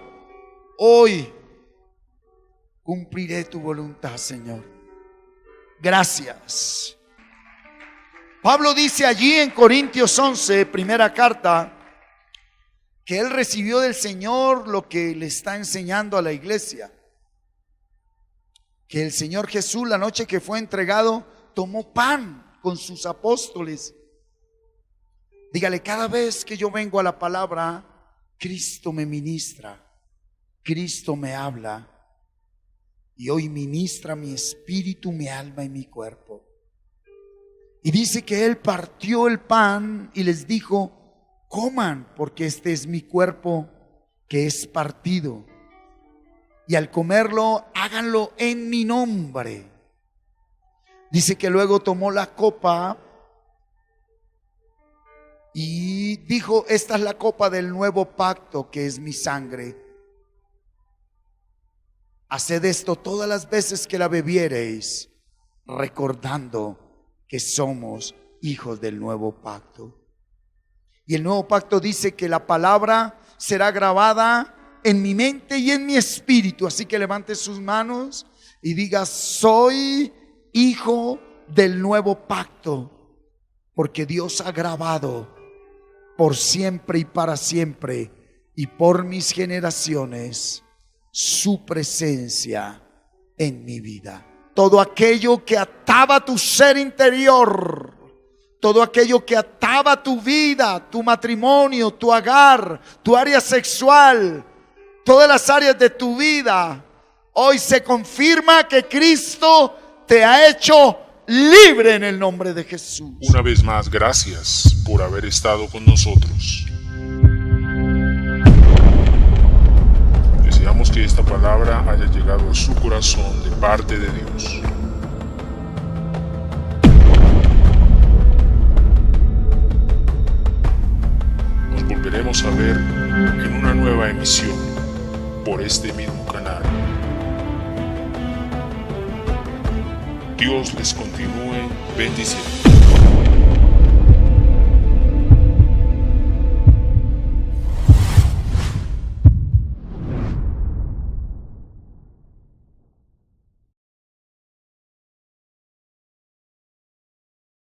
hoy cumpliré tu voluntad, Señor. Gracias. Pablo dice allí en Corintios 11, primera carta, que él recibió del Señor lo que le está enseñando a la iglesia. Que el Señor Jesús, la noche que fue entregado, tomó pan con sus apóstoles. Dígale: cada vez que yo vengo a la palabra, Cristo me ministra, Cristo me habla, y hoy ministra mi espíritu, mi alma y mi cuerpo. Y dice que él partió el pan y les dijo: coman, porque este es mi cuerpo que es partido, y al comerlo háganlo en mi nombre. Dice que luego tomó la copa y dijo: esta es la copa del nuevo pacto, que es mi sangre. Haced esto todas las veces que la bebiereis, recordando que somos hijos del nuevo pacto. Y el nuevo pacto dice que la palabra será grabada en mi mente y en mi espíritu. Así que levante sus manos y diga: soy hijo del nuevo pacto, porque Dios ha grabado por siempre y para siempre y por mis generaciones su presencia en mi vida. Todo aquello que ataba tu ser interior, todo aquello que ataba tu vida, tu matrimonio, tu hogar, tu área sexual, todas las áreas de tu vida, hoy se confirma que Cristo te ha hecho libre en el nombre de Jesús. Una vez más, gracias por haber estado con nosotros. Deseamos que esta palabra haya llegado a su corazón de parte de Dios. Nos volveremos a ver en una nueva emisión por este mismo canal. Dios les continúe bendiciendo.